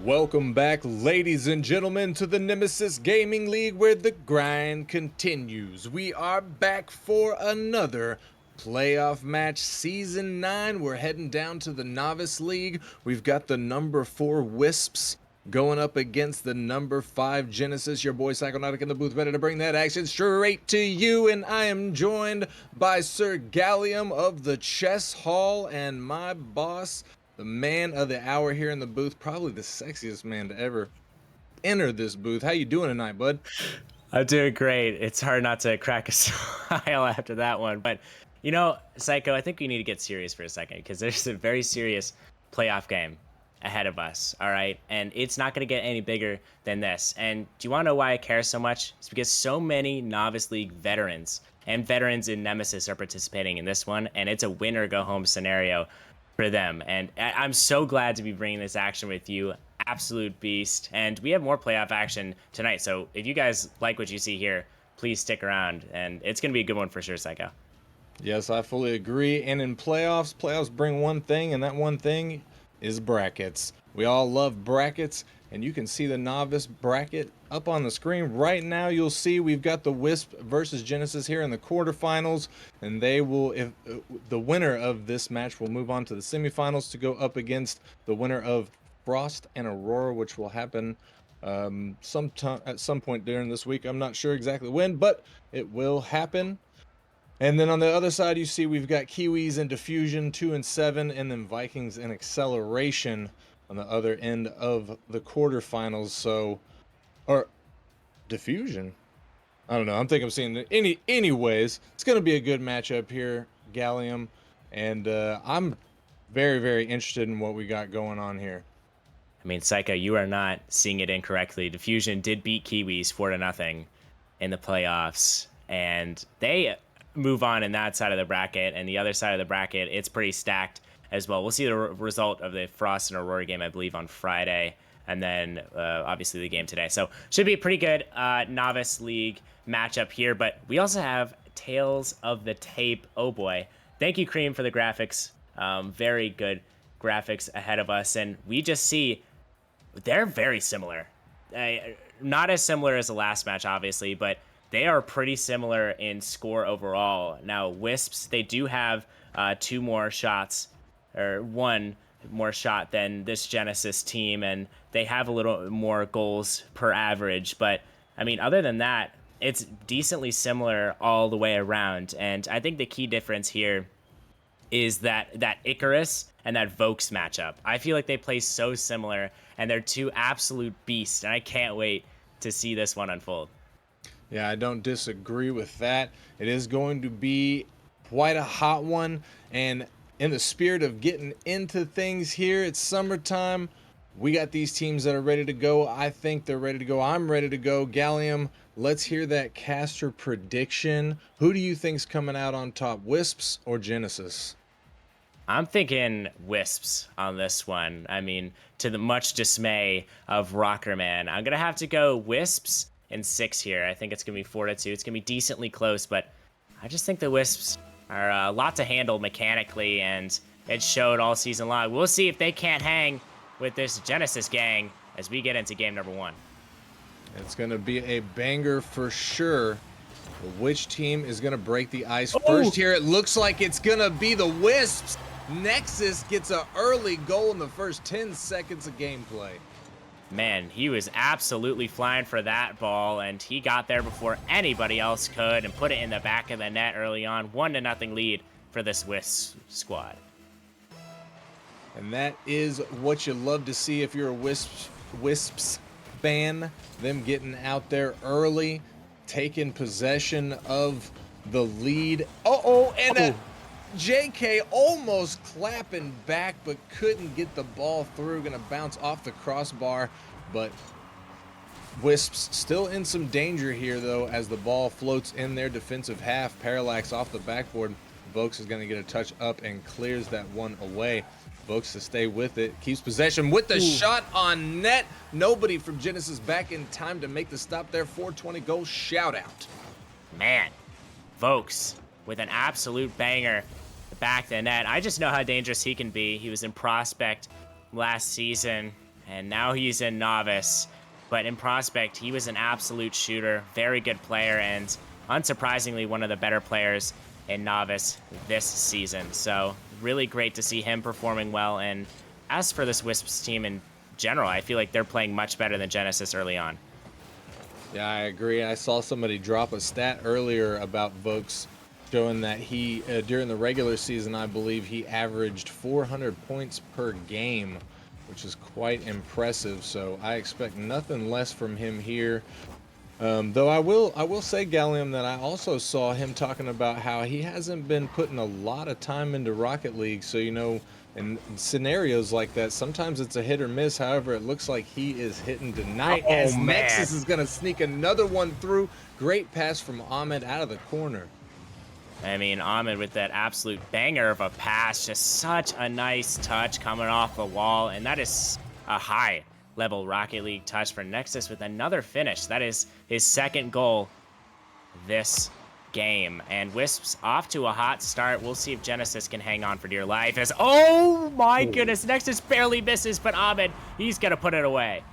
Welcome back, ladies and gentlemen, to the Nemesis Gaming League, where the grind continues. We are back for another playoff match, Season 9. We're heading down to the Novice League. We've got the number 4 Wisps going up against the number 5 Genesis. Your boy Psychonautic in the booth, ready to bring that action straight to you. And I am joined by Sir Gallium of the Chess Hall and my boss, the man of the hour here in the booth, probably the sexiest man to ever enter this booth. How you doing tonight, bud? I'm doing great. It's hard not to crack a smile after that one. But, you know, Psycho, I think we need to get serious for a second because there's a very serious playoff game ahead of us, all right? And it's not going to get any bigger than this. And do you want to know why I care so much? It's because so many Novice League veterans and veterans in Nemesis are participating in this one, and it's a win-or-go-home scenario for them. And I'm so glad to be bringing this action with you. Absolute beast. And we have more playoff action tonight. So if you guys like what you see here, please stick around. And it's going to be a good one for sure, Psycho. Yes, I fully agree. And in playoffs bring one thing, and that one thing is brackets. We all love brackets, and you can see the novice bracket up on the screen right now. You'll see we've got the Wisp versus Genesis here in the quarterfinals, and they will, if the winner of this match will move on to the semifinals to go up against the winner of Frost and Aurora, which will happen sometime at some point during this week. I'm not sure exactly when, but it will happen. And then on the other side, you see we've got Kiwis and Diffusion 2 and 7, and then Vikings and Acceleration on the other end of the quarterfinals. So, or Diffusion, I don't know. I'm thinking I'm seeing it. Anyways, it's gonna be a good matchup here, Gallium, and I'm very, very interested in what we got going on here. I mean, Psycho, you are not seeing it incorrectly. Diffusion did beat Kiwis 4-0 in the playoffs, and they move on in that side of the bracket. And the other side of the bracket, it's pretty stacked as well. We'll see the result of the Frost and Aurora game, I believe, on Friday, and then obviously the game today. So should be a pretty good Novice League matchup here. But we also have Tales of the Tape. Oh boy. Thank you, Cream, for the graphics. Very good graphics ahead of us. And we just see they're very similar. Not as similar as the last match, obviously, but they are pretty similar in score overall. Now, Wisps, they do have 2 more shots, or 1 more shot than this Genesis team, and they have a little more goals per average. But, I mean, other than that, it's decently similar all the way around. And I think the key difference here is that Icarus and that Vokes matchup. I feel like they play so similar, and they're 2 absolute beasts, and I can't wait to see this one unfold. Yeah, I don't disagree with that. It is going to be quite a hot one, and in the spirit of getting into things here, it's summertime. We got these teams that are ready to go. I think they're ready to go. I'm ready to go. Gallium, let's hear that caster prediction. Who do you think's coming out on top, Wisps or Genesis? I'm thinking Wisps on this one. I mean, to the much dismay of Rockerman, I'm going to have to go Wisps in 6 here. I think it's going to be 4-2. It's going to be decently close, but I just think the Wisps are a lot to handle mechanically, and it showed all season long. We'll see if they can't hang with this Genesis gang as we get into game number 1. It's going to be a banger for sure. Which team is going to break the ice first here? It looks like it's going to be the Wisps. Nexus gets an early goal in the first 10 seconds of gameplay. Man, he was absolutely flying for that ball, and he got there before anybody else could and put it in the back of the net early on. 1-0 lead for this Wisps squad. And that is what you love to see if you're a Wisps fan. Them getting out there early, taking possession of the lead. And JK almost clapping back, but couldn't get the ball through. Gonna bounce off the crossbar, but Wisps still in some danger here, though, as the ball floats in their defensive half. Parallax off the backboard. Vokes is gonna get a touch up and clears that one away. Vokes to stay with it, keeps possession with the shot on net. Nobody from Genesis back in time to make the stop there. 420 goal shout out. Man, Vokes with an absolute banger back the net. I just know how dangerous he can be. He was in Prospect last season, and now he's in Novice. But in Prospect, he was an absolute shooter, very good player, and unsurprisingly, one of the better players in Novice this season. So really great to see him performing well. And as for this Wisps team in general, I feel like they're playing much better than Genesis early on. Yeah, I agree. I saw somebody drop a stat earlier about Vokes showing that he, during the regular season, I believe he averaged 400 points per game, which is quite impressive. So I expect nothing less from him here. Though I will say, Gallium, that I also saw him talking about how he hasn't been putting a lot of time into Rocket League. So, you know, in scenarios like that, sometimes it's a hit or miss. However, it looks like he is hitting tonight as man. Nexus is going to sneak another one through. Great pass from Ahmed out of the corner. I mean, Ahmed with that absolute banger of a pass, just such a nice touch coming off the wall, and that is a high-level Rocket League touch for Nexus with another finish. That is his second goal this game, and Wisps off to a hot start. We'll see if Genesis can hang on for dear life as, oh my goodness, Nexus barely misses, but Ahmed, he's gonna put it away.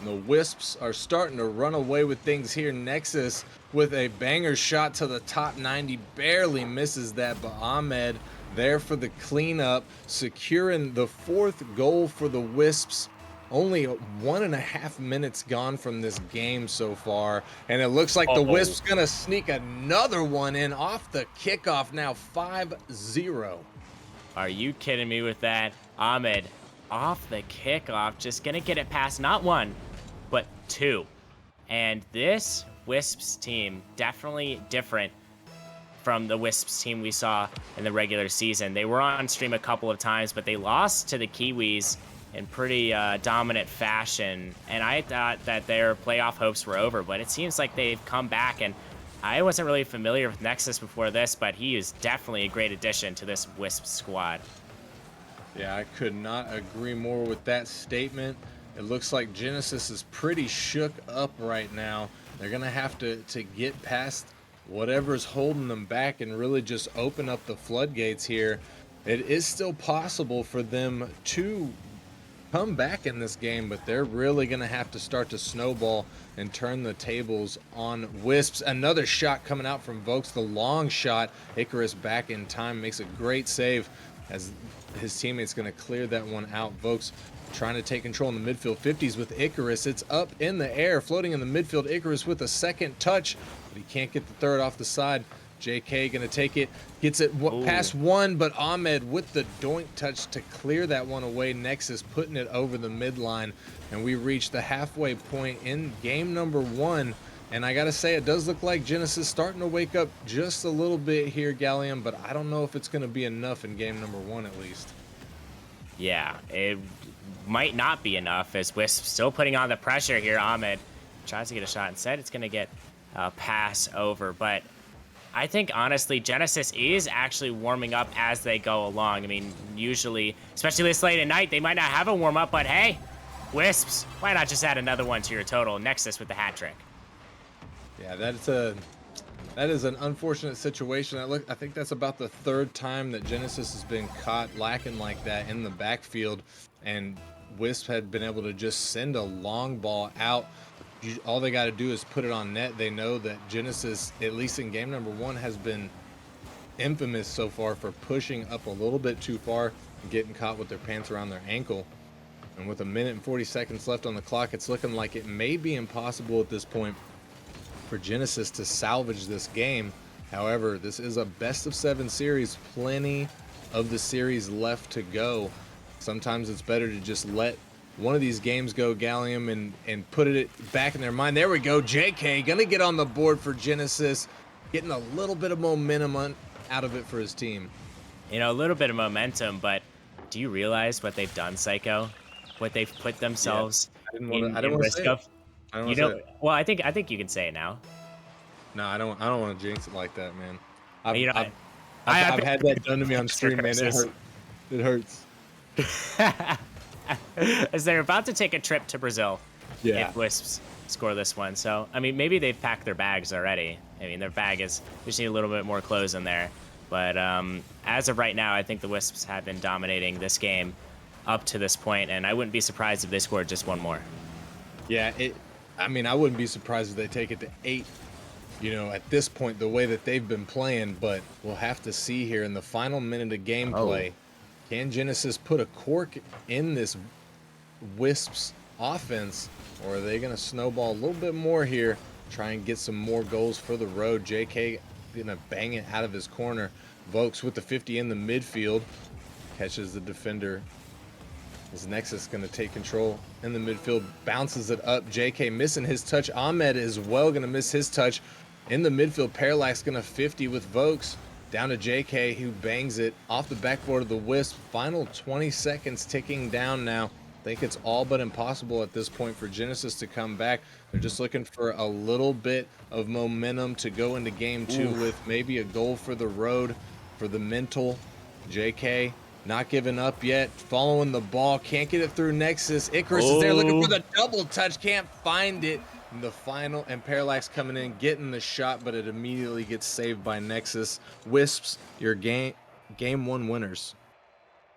The Wisps are starting to run away with things here. Nexus with a banger shot to the top 90, barely misses that, but Ahmed there for the cleanup, securing the fourth goal for the Wisps. Only 1.5 minutes gone from this game so far, and it looks like the Wisps gonna sneak another one in off the kickoff, now 5-0. Are you kidding me with that? Ahmed off the kickoff, just gonna get it past not one, but two. And this Wisps team, definitely different from the Wisps team we saw in the regular season. They were on stream a couple of times, but they lost to the Kiwis in pretty dominant fashion. And I thought that their playoff hopes were over, but it seems like they've come back. And I wasn't really familiar with Nexus before this, but he is definitely a great addition to this Wisps squad. Yeah, I could not agree more with that statement. It looks like Genesis is pretty shook up right now. They're going to have to get past whatever's holding them back and really just open up the floodgates here. It is still possible for them to come back in this game, but they're really going to have to start to snowball and turn the tables on Wisps. Another shot coming out from Vokes, the long shot. Icarus back in time, makes a great save as his teammate's going to clear that one out. Vokes trying to take control in the midfield. 50s with Icarus. It's up in the air, floating in the midfield. Icarus with a second touch, but he can't get the third off the side. JK going to take it, gets it past one, but Ahmed with the doink touch to clear that one away. Nexus putting it over the midline, and we reach the halfway point in game number one. And I gotta say, it does look like Genesis starting to wake up just a little bit here, Gallium, but I don't know if it's gonna be enough in game number one at least. Yeah, it might not be enough as Wisp still putting on the pressure here. Ahmed tries to get a shot instead. It's gonna get a pass over, but I think honestly Genesis is actually warming up as they go along. I mean, usually, especially this late at night, they might not have a warm up, but hey, Wisps, why not just add another one to your total? Nexus with the hat trick. Yeah, that is an unfortunate situation. I think that's about the third time that Genesis has been caught lacking like that in the backfield, and Wisp had been able to just send a long ball out. All they got to do is put it on net. They know that Genesis, at least in game number one, has been infamous so far for pushing up a little bit too far and getting caught with their pants around their ankle. And with 1 minute and 40 seconds left on the clock, it's looking like it may be impossible at this point for Genesis to salvage this game. However, this is a best of 7 series, plenty of the series left to go. Sometimes it's better to just let one of these games go, Gallium, and put it back in their mind. There we go, JK gonna get on the board for Genesis, getting a little bit of momentum out of it for his team. You know, a little bit of momentum, but do you realize what they've done, Psycho? What they've put themselves in risk of? You know, well, I think you can say it now. No, I don't want to jinx it like that, man. I've had that done to me on stream, man. It hurts. As they're about to take a trip to Brazil, yeah, if Wisps score this one. So, I mean, maybe they've packed their bags already. I mean, their bag is, we just need a little bit more clothes in there. But as of right now, I think the Wisps have been dominating this game. up to this point, and I wouldn't be surprised if they scored just one more. Yeah, I mean, I wouldn't be surprised if they take it to 8, at this point, the way that they've been playing, but we'll have to see here in the final minute of Oh, gameplay. Can Genesis put a cork in this Wisps offense, or are they going to snowball a little bit more here, try and get some more goals for the road? JK going to bang it out of his corner. Vokes with the 50 in the midfield, catches the defender. Is Nexus going to take control in the midfield, bounces it up. JK missing his touch. Ahmed is well going to miss his touch in the midfield. Parallax going to 50 with Vokes. Down to JK, who bangs it off the backboard of the Wisp. Final 20 seconds ticking down now. I think it's all but impossible at this point for Genesis to come back. They're just looking for a little bit of momentum to go into game 2 oof. with maybe a goal for the road, for the mental. JK not giving up yet, following the ball, can't get it through Nexus. Icarus is there looking for the double touch, can't find it. And the final, and Parallax coming in, getting the shot, but it immediately gets saved by Nexus. Wisps, your game 1 winners.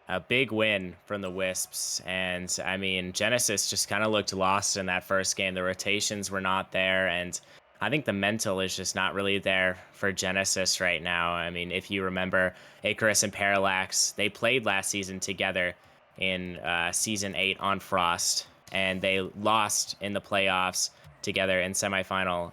A big win from the Wisps. And I mean, Genesis just kind of looked lost in that first game. The rotations were not there. And I think the mental is just not really there for Genesis right now. I mean, if you remember, Icarus and Parallax, they played last season together in season 8 on Frost. And they lost in the playoffs together in the semifinals,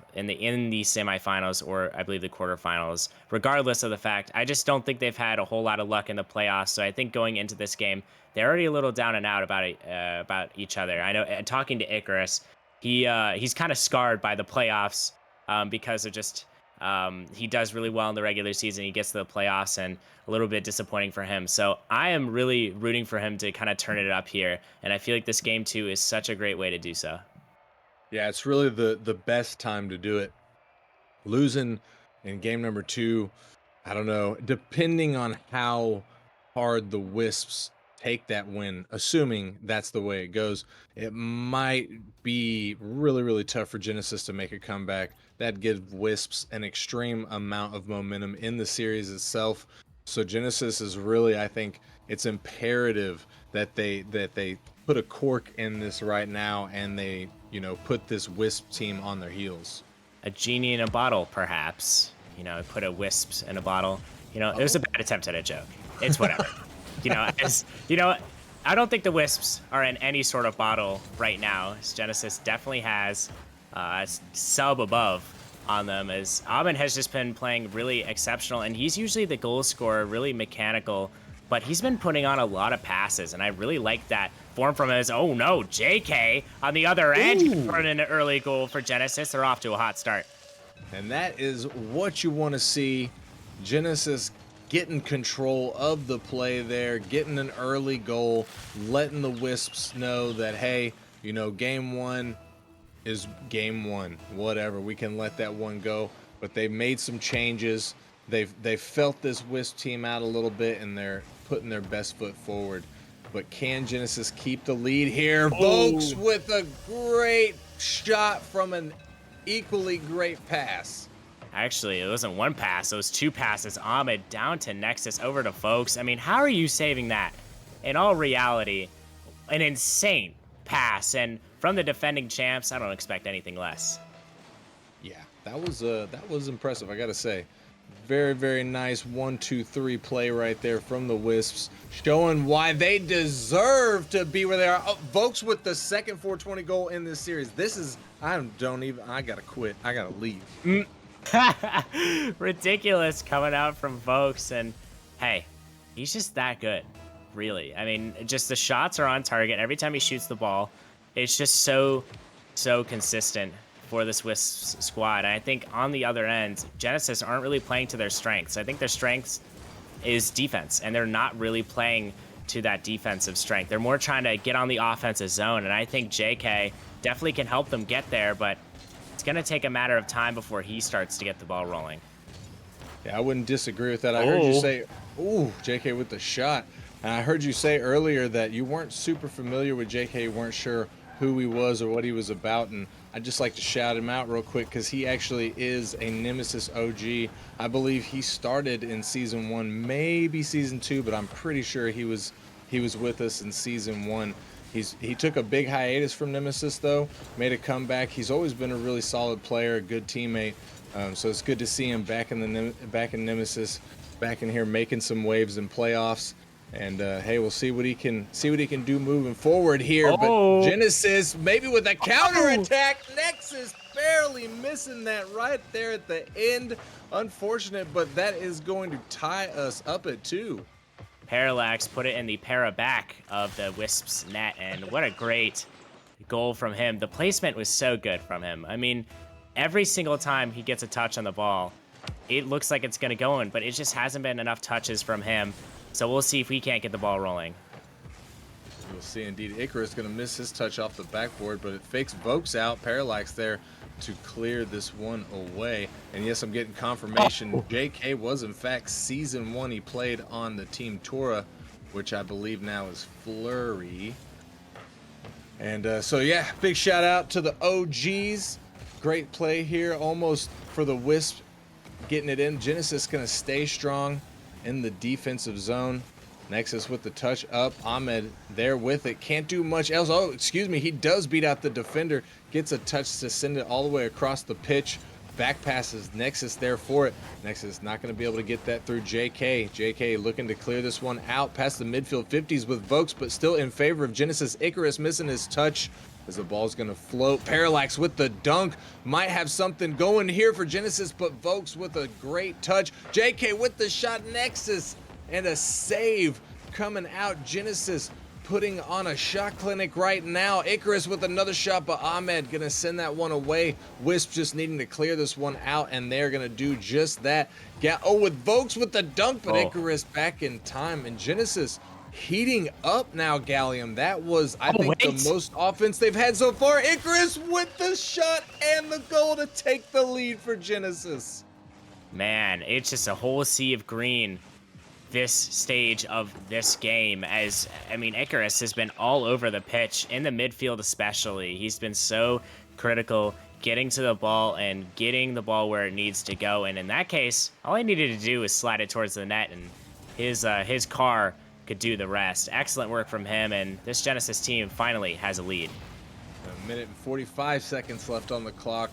or I believe the quarterfinals. Regardless of the fact, I just don't think they've had a whole lot of luck in the playoffs. So I think going into this game, they're already a little down and out about each other. I know, talking to Icarus, he's kind of scarred by the playoffs because of just he does really well in the regular season. He gets to the playoffs, and a little bit disappointing for him. So I am really rooting for him to kind of turn it up here, and I feel like this game 2 is such a great way to do so. Yeah, it's really the best time to do it. Losing in game number 2, I don't know, depending on how hard the Wisps take that win, assuming that's the way it goes, it might be really, really tough for Genesis to make a comeback. That gives Wisps an extreme amount of momentum in the series itself. So Genesis is really, I think it's imperative that they put a cork in this right now, and they, put this Wisp team on their heels. A genie in a bottle, perhaps. Put a Wisps in a bottle. It was a bad attempt at a joke. It's whatever. as I don't think the Wisps are in any sort of bottle right now. Genesis definitely has a sub above on them, as Amin has just been playing really exceptional, and he's usually the goal scorer, really mechanical, but he's been putting on a lot of passes, and I really like that form from him. Oh no, JK on the other end for an early goal for Genesis. They're off to a hot start. And that is what you want to see. Genesis getting control of the play there, getting an early goal, letting the Wisps know that, hey, game 1 is game 1. Whatever, we can let that one go. But they've made some changes. They've felt this Wisp team out a little bit, and they're putting their best foot forward. But can Genesis keep the lead here? Vokes with a great shot from an equally great pass. Actually, it wasn't one pass. It was 2 passes. Ahmed down to Nexus, over to Vokes. I mean, how are you saving that? In all reality, an insane pass. And from the defending champs, I don't expect anything less. Yeah, that was impressive, I gotta say. Very, very nice 1-2-3 play right there from the Wisps, showing why they deserve to be where they are. Oh, Vokes with the second 420 goal in this series. This is, I gotta quit. I gotta leave. Ridiculous coming out from Vokes, and hey, he's just that good, really. I mean, just the shots are on target every time he shoots the ball. It's just so consistent for this Wisps squad. And I think on the other end, Genesis aren't really playing to their strengths. I think their strengths is defense, and they're not really playing to that defensive strength. They're more trying to get on the offensive zone, and I think JK definitely can help them get there, but it's going to take a matter of time before he starts to get the ball rolling. Yeah, I wouldn't disagree with that. I heard you say, ooh, JK with the shot. And I heard you say earlier that you weren't super familiar with JK, you weren't sure who he was or what he was about, and I'd just like to shout him out real quick because he actually is a Nemesis OG. I believe he started in season 1, maybe season 2, but I'm pretty sure he was he was with us in season 1. He took a big hiatus from Nemesis though, made a comeback. He's always been a really solid player, a good teammate. So it's good to see him back in Nemesis, back in here making some waves in playoffs. And hey, we'll see what he can do moving forward here. But Oh. Genesis maybe with a counter attack. Nexus barely missing that right there at the end. Unfortunate, but that is going to tie us up at 2. Parallax put it in the para back of the Wisps net, and what a great goal from him. The placement was so good from him. I mean, every single time he gets a touch on the ball, it looks like it's going to go in, but it just hasn't been enough touches from him. So we'll see if we can't get the ball rolling. We'll see indeed. Icarus going to miss his touch off the backboard, but it fakes Vokes out. Parallax there to clear this one away. And yes, I'm getting confirmation. JK was in fact season 1. He played on the team Tora, which I believe now is Flurry. And so yeah, big shout out to the OGs. Great play here, almost for the Wisp getting it in. Genesis going to stay strong in the defensive zone. Nexus with the touch up. Ahmed there with it. Can't do much else. Oh, excuse me. He does beat out the defender. Gets a touch to send it all the way across the pitch. Back passes Nexus there for it. Nexus not going to be able to get that through JK. JK looking to clear this one out past the midfield 50s with Vokes, but still in favor of Genesis. Icarus missing his touch as the ball's going to float. Parallax with the dunk. Might have something going here for Genesis, but Vokes with a great touch. JK with the shot. Nexus and a save coming out. Genesis putting on a shot clinic right now. Icarus with another shot, but Ahmed gonna send that one away. Wisp just needing to clear this one out, and they're gonna do just that. With Vokes with the dunk, but Icarus back in time. And Genesis heating up now, Gallium. That was, I think, the most offense they've had so far. Icarus with the shot and the goal to take the lead for Genesis. Man, it's just a whole sea of green this stage of this game. As I mean, Icarus has been all over the pitch, in the midfield especially. He's been so critical, getting to the ball and getting the ball where it needs to go. And in that case, all he needed to do was slide it towards the net, and his car could do the rest. Excellent work from him, and this Genesis team finally has a lead. A minute and 45 seconds left on the clock.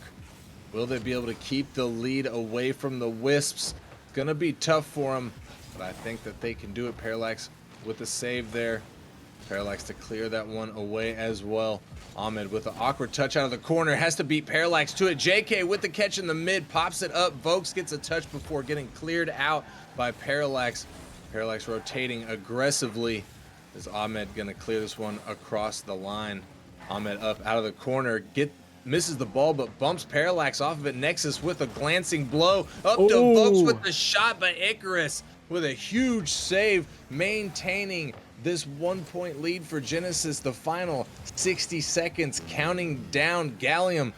Will they be able to keep the lead away from the Wisps? It's gonna be tough for them, but I think that they can do it. Parallax with the save there. Parallax to clear that one away as well. Ahmed with an awkward touch out of the corner. Has to beat Parallax to it. JK with the catch in the mid. Pops it up. Vokes gets a touch before getting cleared out by Parallax. Parallax rotating aggressively. Is Ahmed going to clear this one across the line? Ahmed up out of the corner. Misses the ball, but bumps Parallax off of it. Nexus with a glancing blow. Up to Vokes with the shot, but Icarus with a huge save, maintaining this 1-point lead for Genesis. The final 60 seconds counting down. Gallium.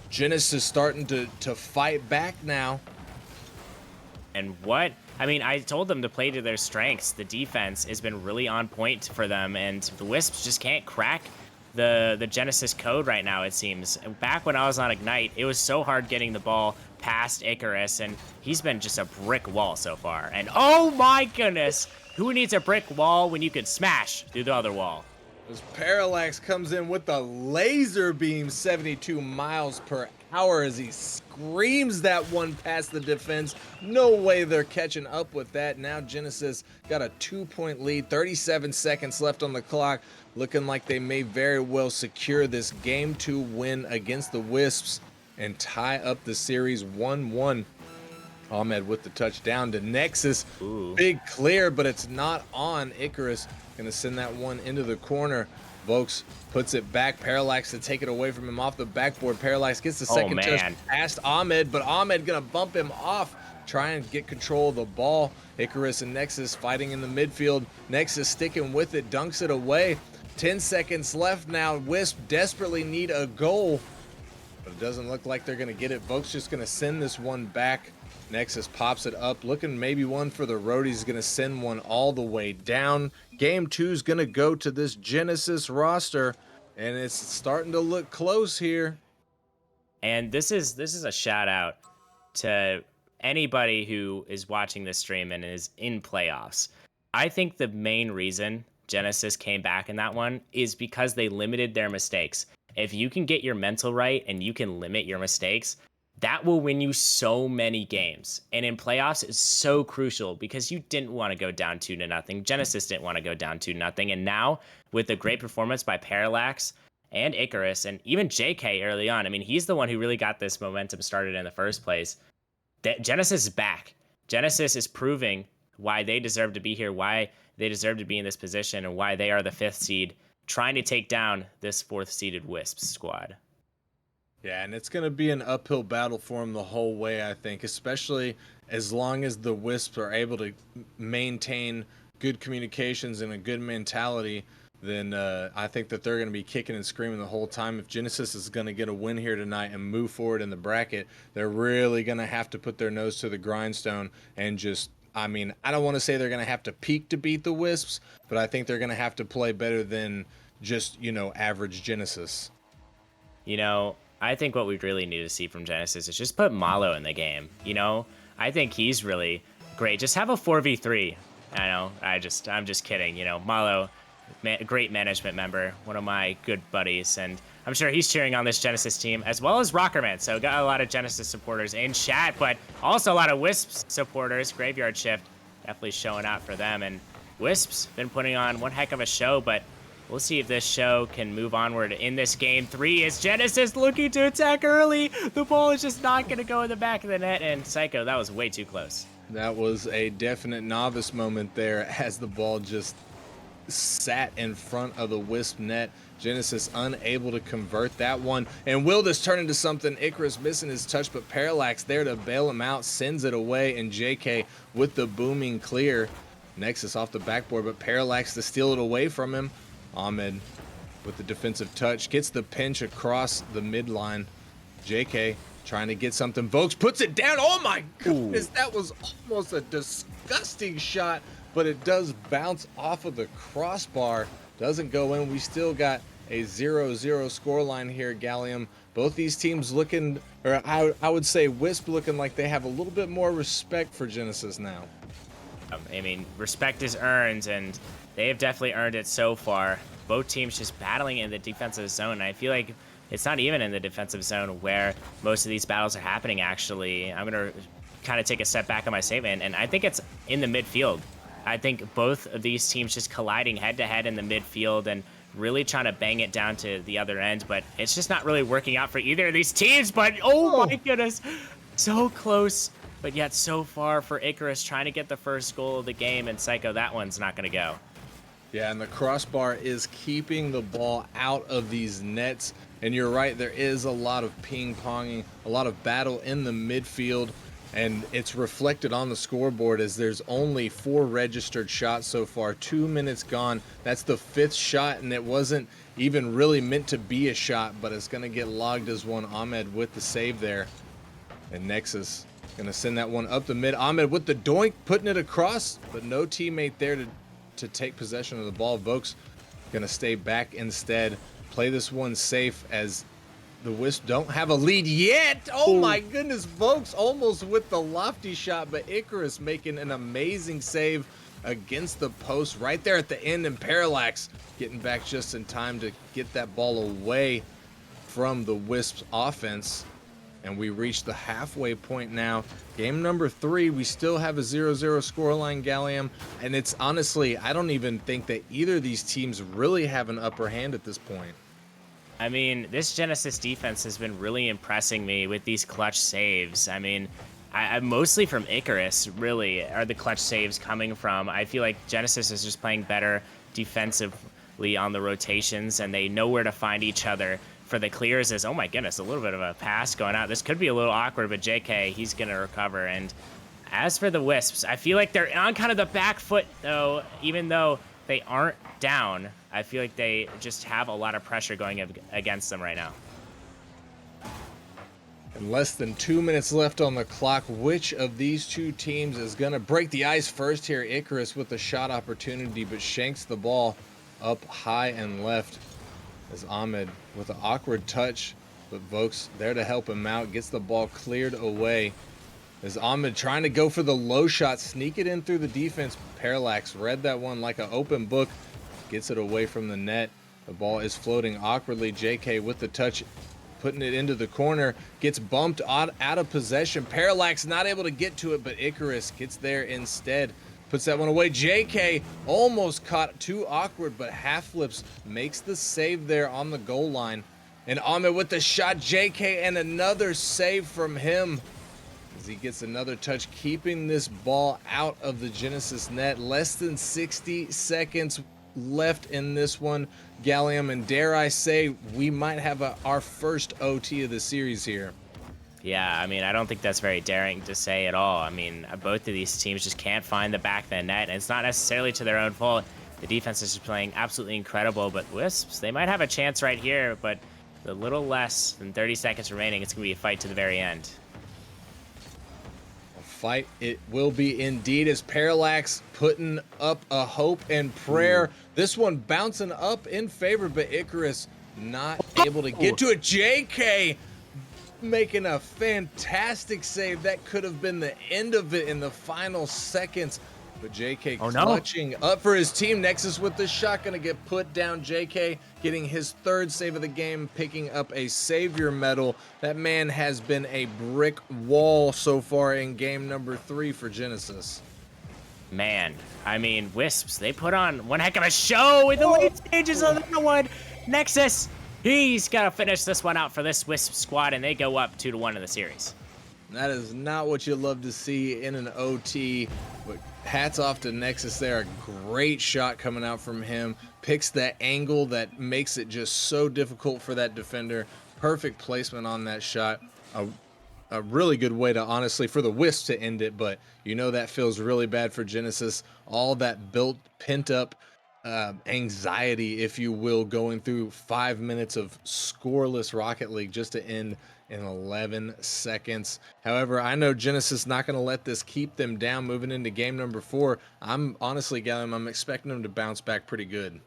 Genesis starting to fight back now. And what? I mean, I told them to play to their strengths. The defense has been really on point for them, and the Wisps just can't crack the Genesis code right now, it seems. Back when I was on Ignite, it was so hard getting the ball past Icarus, and he's been just a brick wall so far. And oh my goodness, who needs a brick wall when you can smash through the other wall? As Parallax comes in with the laser beam, 72 miles per hour, as he screams that one past the defense. No way they're catching up with that. Now Genesis got a 2-point lead, 37 seconds left on the clock. Looking like they may very well secure this Game 2 win against the Wisps and tie up the series 1-1. Ahmed with the touchdown to Nexus. Ooh. Big clear, but it's not on. Icarus gonna send that one into the corner. Vokes puts it back. Parallax to take it away from him off the backboard. Parallax gets the second touch past Ahmed, but Ahmed gonna bump him off, try and get control of the ball. Icarus and Nexus fighting in the midfield. Nexus sticking with it, dunks it away. 10 seconds left now. Wisp desperately need a goal, but it doesn't look like they're gonna get it. Vokes just gonna send this one back. Nexus pops it up, looking maybe one for the roadies. Gonna send one all the way down. Game 2 is gonna go to this Genesis roster, and it's starting to look close here. And this is a shout out to anybody who is watching this stream and is in playoffs. I think the main reason Genesis came back in that one is because they limited their mistakes. If you can get your mental right and you can limit your mistakes, that will win you so many games. And in playoffs, it's so crucial because you didn't want to go down 2-0. Genesis didn't want to go down 2-0. And now, with a great performance by Parallax and Icarus and even JK early on, I mean, he's the one who really got this momentum started in the first place. Genesis is back. Genesis is proving why they deserve to be here, why they deserve to be in this position, and why they are the 5th seed, trying to take down this 4th seeded Wisps squad. Yeah, and it's going to be an uphill battle for them the whole way, I think, especially as long as the Wisps are able to maintain good communications and a good mentality. Then I think that they're going to be kicking and screaming the whole time. If Genesis is going to get a win here tonight and move forward in the bracket, they're really going to have to put their nose to the grindstone and just, I mean, I don't want to say they're going to have to peak to beat the Wisps, but I think they're going to have to play better than just, average Genesis. I think what we really need to see from Genesis is just put Malo in the game. I think he's really great. Just have a 4v3. I know, I'm just kidding. Malo, great management member, one of my good buddies, and I'm sure he's cheering on this Genesis team, as well as Rockerman. So got a lot of Genesis supporters in chat, but also a lot of Wisps supporters. Graveyard Shift definitely showing out for them, and Wisps been putting on one heck of a show, but we'll see if this show can move onward in this game 3 as Genesis looking to attack early. The ball is just not going to go in the back of the net, and Psycho, that was way too close. That was a definite Novice moment there as the ball just sat in front of the Wisp net. Genesis unable to convert that one. And will this turn into something? Icarus missing his touch, but Parallax there to bail him out, sends it away, and JK with the booming clear. Nexus off the backboard, but Parallax to steal it away from him. Ahmed with the defensive touch, gets the pinch across the midline. JK trying to get something. Vokes puts it down. Oh my goodness, that was almost a disgusting shot, but it does bounce off of the crossbar. Doesn't go in. We still got a 0-0 scoreline here at Gallium. Both these teams looking, or I would say Wisp looking like they have a little bit more respect for Genesis now. I mean, respect is earned, and they have definitely earned it so far. Both teams just battling in the defensive zone. I feel like it's not even in the defensive zone where most of these battles are happening, actually. I'm going to kind of take a step back on my statement, and I think it's in the midfield. I think both of these teams just colliding head-to-head in the midfield and really trying to bang it down to the other end, but it's just not really working out for either of these teams. But, oh my goodness, so close, but yet so far for Icarus trying to get the first goal of the game, and Psycho, that one's not going to go. Yeah, and the crossbar is keeping the ball out of these nets. And you're right, there is a lot of ping-ponging, a lot of battle in the midfield. And it's reflected on the scoreboard as there's only 4 registered shots so far. 2 minutes gone. That's the 5th shot, and it wasn't even really meant to be a shot, but it's going to get logged as one. Ahmed with the save there. And Nexus going to send that one up the mid. Ahmed with the doink, putting it across, but no teammate there to take possession of the ball. Vokes going to stay back instead. Play this one safe as the Wisp don't have a lead yet. Oh my goodness, Vokes almost with the lofty shot, but Icarus making an amazing save against the post right there at the end, and Parallax getting back just in time to get that ball away from the Wisp's offense. And we reach the halfway point now. Game number 3, we still have a 0-0 scoreline, Gallium. And it's honestly, I don't even think that either of these teams really have an upper hand at this point. I mean, this Genesis defense has been really impressing me with these clutch saves. I mean, I mostly from Icarus, really, are the clutch saves coming from. I feel like Genesis is just playing better defensively on the rotations, and they know where to find each other for the clears. Is, oh my goodness, a little bit of a pass going out. This could be a little awkward, but JK, he's going to recover. And as for the Wisps, I feel like they're on kind of the back foot, though, even though they aren't down. I feel like they just have a lot of pressure going against them right now. And less than 2 minutes left on the clock. Which of these two teams is going to break the ice first here? Icarus with the shot opportunity, but shanks the ball up high and left. As Ahmed with an awkward touch, but Vokes there to help him out, gets the ball cleared away. As Ahmed trying to go for the low shot, sneak it in through the defense. Parallax read that one like an open book, gets it away from the net. The ball is floating awkwardly. JK with the touch, putting it into the corner, gets bumped out of possession. Parallax not able to get to it, but Icarus gets there instead. Puts that one away. JK almost caught, too awkward, but half flips, makes the save there on the goal line. And Ahmed with the shot, JK, and another save from him as he gets another touch, keeping this ball out of the Genesis net. Less than 60 seconds left in this one, Gallium, and dare I say, we might have our first OT of the series here. Yeah, I mean, I don't think that's very daring to say at all. I mean, both of these teams just can't find the back of the net, and it's not necessarily to their own fault. The defense is just playing absolutely incredible, but Wisps, they might have a chance right here, but a little less than 30 seconds remaining. It's going to be a fight to the very end. A fight it will be indeed, as Parallax putting up a hope and prayer. This one bouncing up in favor, but Icarus not able to get to it. JK making a fantastic save. That could have been the end of it in the final seconds. But JK clutching up for his team. Nexus with the shot, gonna get put down. JK getting his third save of the game, picking up a savior medal. That man has been a brick wall so far in game number 3 for Genesis. Man, I mean, Wisps, they put on one heck of a show in the late stages of that one. Nexus, he's got to finish this one out for this Wisp squad, and they go up 2-1 in the series. That is not what you love to see in an OT, but hats off to Nexus there. A great shot coming out from him. Picks that angle that makes it just so difficult for that defender. Perfect placement on that shot. A really good way to, honestly, for the Wisps to end it, but you know that feels really bad for Genesis. All that built, pent up anxiety, if you will, going through 5 minutes of scoreless Rocket League just to end in 11 seconds. However, I know Genesis not going to let this keep them down moving into game number 4. I'm honestly, Gallium, I'm expecting them to bounce back pretty good.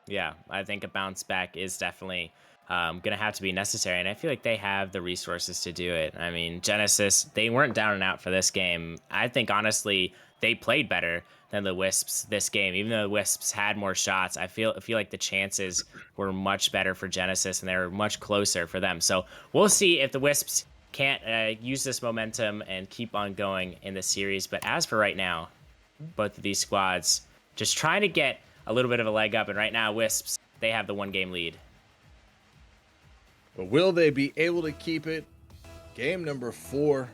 Yeah, I think a bounce back is definitely going to have to be necessary, and I feel like they have the resources to do it. I mean, Genesis, they weren't down and out for this game. I think, honestly, they played better than the Wisps this game. Even though the Wisps had more shots, I feel like the chances were much better for Genesis, and they were much closer for them. So we'll see if the Wisps can't use this momentum and keep on going in the series. But as for right now, both of these squads just trying to get a little bit of a leg up, and right now Wisps, they have the 1-game lead. But will they be able to keep it? Game number 4.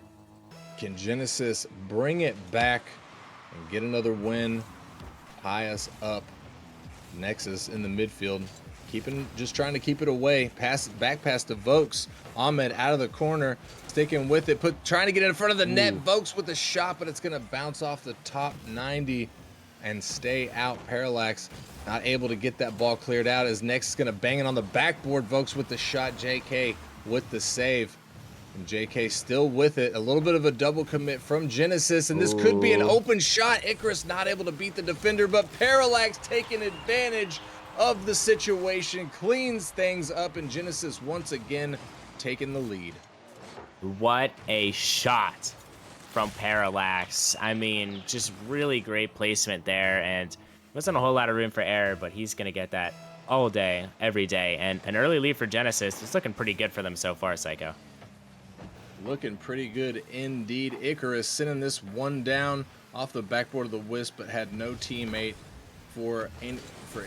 Can Genesis bring it back and get another win? Tie us up. Nexus in the midfield, just trying to keep it away. Pass it back past to Vokes. Ahmed out of the corner, sticking with it, trying to get in front of the net. Vokes with the shot, but it's gonna bounce off the top 90 and stay out. Parallax not able to get that ball cleared out, as Nexus gonna bang it on the backboard. Vokes with the shot, JK with the save. And JK still with it. A little bit of a double commit from Genesis, and this could be an open shot. Icarus not able to beat the defender, but Parallax taking advantage of the situation, cleans things up, and Genesis once again taking the lead. What a shot from Parallax. I mean, just really great placement there, and wasn't a whole lot of room for error, but he's going to get that all day, every day. And an early lead for Genesis. It's looking pretty good for them so far, Psycho. Looking pretty good indeed. Icarus sending this one down off the backboard of the Wisp, but had no teammate for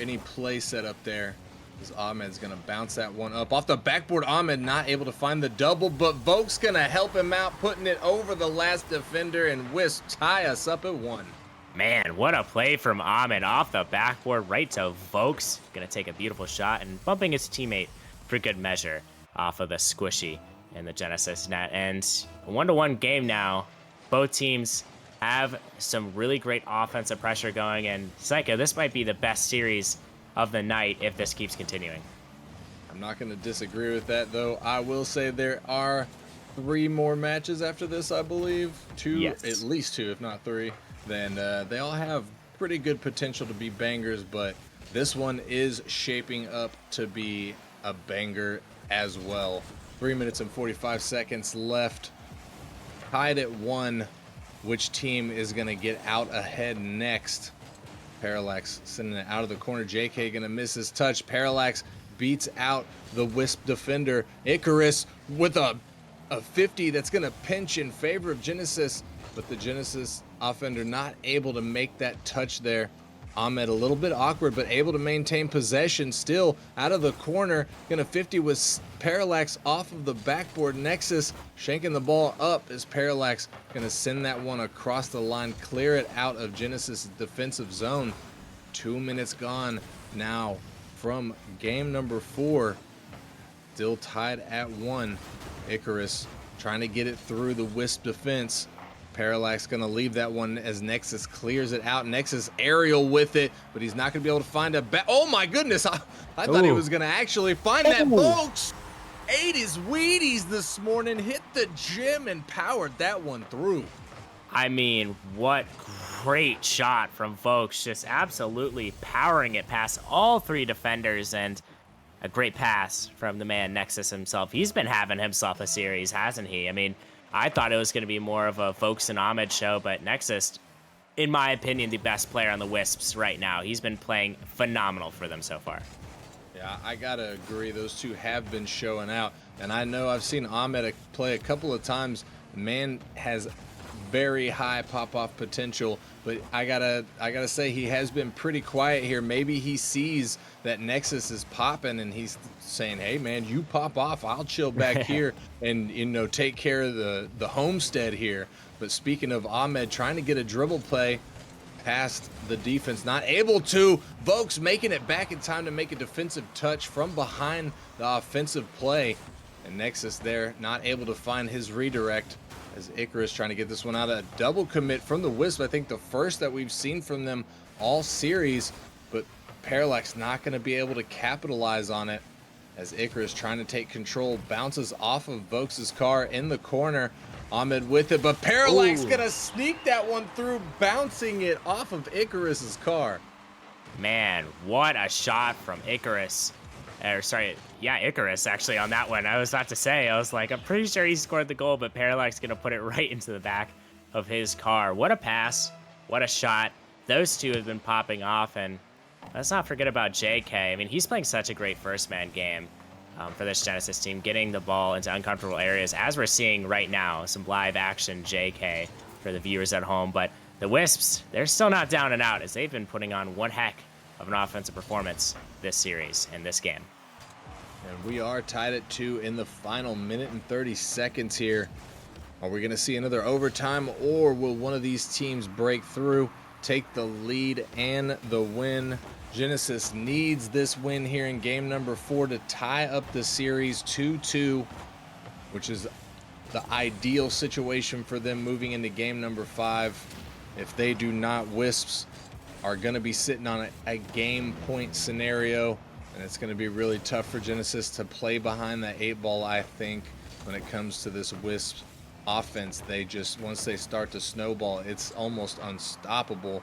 any play set up there. As Ahmed's gonna bounce that one up off the backboard. Ahmed not able to find the double, but Vokes gonna help him out, putting it over the last defender, and Wisp tie us up at 1. Man, what a play from Ahmed off the backboard right to Vokes. Gonna take a beautiful shot and bumping his teammate for good measure off of the squishy in the Genesis net. And a 1-1 game now. Both teams have some really great offensive pressure going, and Psycho, this might be the best series of the night if this keeps continuing. I'm not going to disagree with that, though. I will say there are 3 more matches after this, I believe. 2, yes. At least 2, if not 3. Then they all have pretty good potential to be bangers, but this one is shaping up to be a banger as well. 3 minutes and 45 seconds left. Tied at 1. Which team is going to get out ahead next? Parallax sending it out of the corner. JK gonna miss his touch. Parallax beats out the Wisp defender. Icarus with a 50 that's gonna pinch in favor of Genesis, but the Genesis offender not able to make that touch there. Ahmed a little bit awkward, but able to maintain possession still out of the corner. Gonna 50 with Parallax off of the backboard. Nexus shanking the ball up as Parallax gonna send that one across the line, clear it out of Genesis' defensive zone. 2 minutes gone now from game number 4. Still tied at 1. Icarus trying to get it through the Wisp defense. Parallax gonna leave that one as Nexus clears it out. Nexus aerial with it, but he's not gonna be able to find a oh my goodness, I thought he was gonna actually find that, folks. Ate his Wheaties this morning, hit the gym and powered that one through. I mean, what great shot from Vokes, just absolutely powering it past all 3 defenders, and a great pass from the man Nexus himself. He's been having himself a series, hasn't he? I mean, I thought it was going to be more of a Vokes and Ahmed show, but Nexus, in my opinion, the best player on the Wisps right now. He's been playing phenomenal for them so far. Yeah, I gotta agree. Those two have been showing out, and I know I've seen Ahmed play a couple of times. The man has very high pop-off potential, but I gotta say he has been pretty quiet here. Maybe he sees that Nexus is popping and he's saying, hey man, you pop off, I'll chill back here and, you know, take care of the homestead here. But speaking of Ahmed trying to get a dribble play past the defense, not able to. Vokes making it back in time to make a defensive touch from behind the offensive play, and Nexus there not able to find his redirect as Icarus trying to get this one out. A double commit from the Wisp, I think the first that we've seen from them all series, but Parallax not going to be able to capitalize on it as Icarus trying to take control, bounces off of Vokes' car in the corner. Ahmed with it, but Parallax gonna sneak that one through, bouncing it off of Icarus's car. Man, what a shot from Icarus. Icarus actually on that one. I was about to say, I was like, I'm pretty sure he scored the goal, but Parallax gonna put it right into the back of his car. What a pass, what a shot. Those two have been popping off, and let's not forget about JK. I mean, he's playing such a great first man game for this Genesis team, getting the ball into uncomfortable areas, as we're seeing right now, some live action JK for the viewers at home. But the Wisps, they're still not down and out, as they've been putting on one heck of an offensive performance this series and this game. And we are tied at 2 in the final minute and 30 seconds here. Are we going to see another overtime, or will one of these teams break through, take the lead and the win? Genesis needs this win here in game number 4 to tie up the series 2-2, which is the ideal situation for them moving into game number 5. If they do not, Wisps are going to be sitting on a game point scenario, and it's going to be really tough for Genesis to play behind that 8 ball, I think, when it comes to this Wisps offense. They just, once they start to snowball, it's almost unstoppable.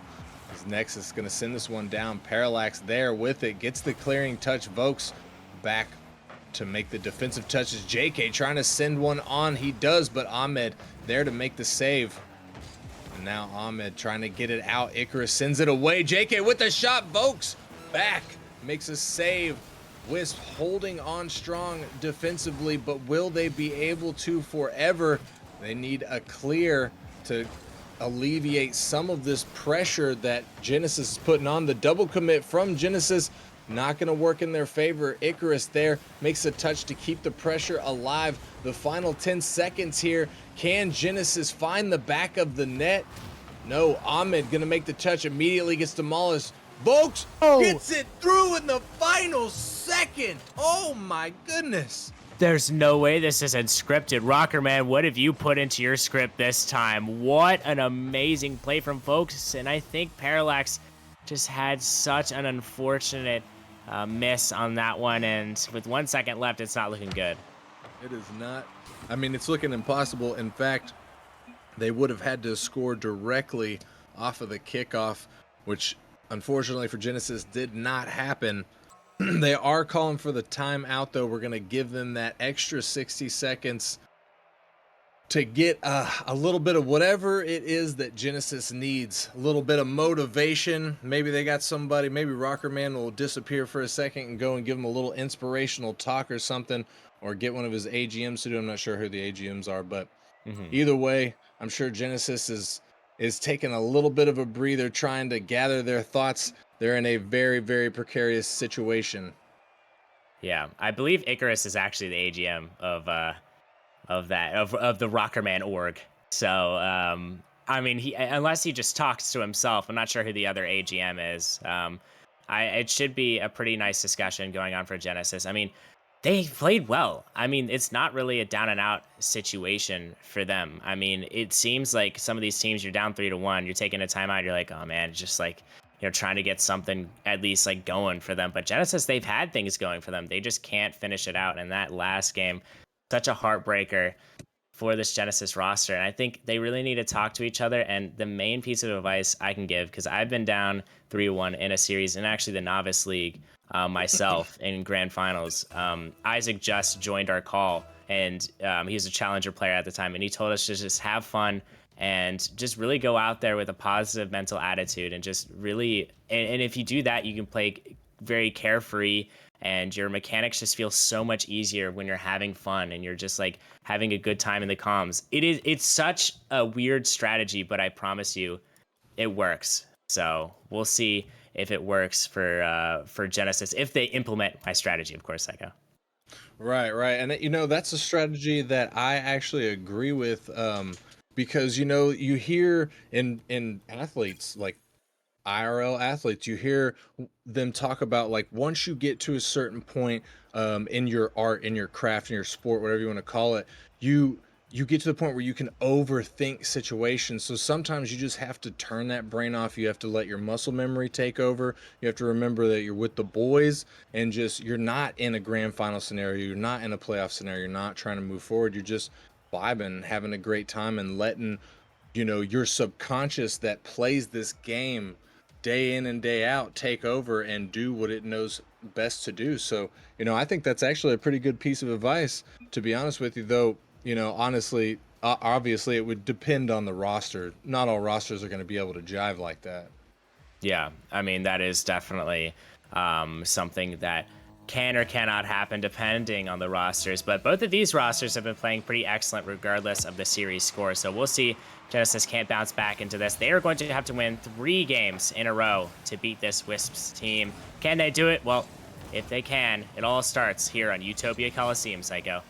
As Nexus is going to send this one down. Parallax there with it, gets the clearing touch. Vokes back to make the defensive touches. JK trying to send one on. He does, but Ahmed there to make the save. And now Ahmed trying to get it out. Icarus sends it away. JK with the shot. Vokes back, makes a save. Wisp holding on strong defensively, but will they be able to forever? They need a clear to alleviate some of this pressure that Genesis is putting on. The double commit from Genesis not going to work in their favor. Icarus there makes a touch to keep the pressure alive. The final 10 seconds here. Can Genesis find the back of the net? No. Ahmed going to make the touch, immediately gets demolished. Vokes gets it through in the final second. Oh my goodness. There's no way this isn't scripted. Rocker Man, what have you put into your script this time? What an amazing play from Vokes, and I think Parallax just had such an unfortunate miss on that one, and with 1 second left, it's not looking good. It is not. I mean, it's looking impossible. In fact, they would have had to score directly off of the kickoff, which unfortunately for Genesis did not happen. They are calling for the timeout, though. We're going to give them that extra 60 seconds to get a little bit of whatever it is that Genesis needs. A little bit of motivation. Maybe they got somebody, maybe Rocker Man will disappear for a second and go and give him a little inspirational talk or something, or get one of his AGMs to do. I'm not sure who the AGMs are, but either way, I'm sure Genesis is taking a little bit of a breather, trying to gather their thoughts. They're in a very, very precarious situation. Yeah, I believe Icarus is actually the AGM of the Rockerman org. So I mean, he unless he just talks to himself, I'm not sure who the other AGM is. It should be a pretty nice discussion going on for Genesis. I mean, they played well. I mean, it's not really a down and out situation for them. I mean, it seems like some of these teams, you're down 3-1, you're taking a timeout, you're like, oh man, just like, trying to get something at least like going for them. But Genesis, they've had things going for them. They just can't finish it out. And that last game, such a heartbreaker for this Genesis roster. And I think they really need to talk to each other. And the main piece of advice I can give, because I've been down 3-1 in a series, and actually the Novice League myself in grand finals. Isaac just joined our call, and he was a challenger player at the time. And he told us to just have fun and just really go out there with a positive mental attitude, and just really, and if you do that, you can play very carefree, and your mechanics just feel so much easier when you're having fun and you're just like having a good time in the comms. It's such a weird strategy, but I promise you it works. So we'll see if it works for Genesis, if they implement my strategy, of course, Psycho. Right, right. And that's a strategy that I actually agree with, because you hear in athletes, like IRL athletes, you hear them talk about, like, once you get to a certain point in your art, in your craft, in your sport, whatever you want to call it, you get to the point where you can overthink situations. So sometimes you just have to turn that brain off. You have to let your muscle memory take over. You have to remember that you're with the boys, and just, you're not in a grand final scenario. You're not in a playoff scenario. You're not trying to move forward. You're just vibing, having a great time, and letting your subconscious that plays this game day in and day out take over and do what it knows best to do. So I think that's actually a pretty good piece of advice, to be honest with you. Though, honestly, obviously it would depend on the roster. Not all rosters are going to be able to jive like that. Yeah, I mean, that is definitely something that can or cannot happen depending on the rosters. But both of these rosters have been playing pretty excellent regardless of the series score. So we'll see. Genesis can't bounce back into this. They are going to have to win 3 games in a row to beat this Wisps team. Can they do it? Well, if they can, it all starts here on Utopia Coliseum, Psycho.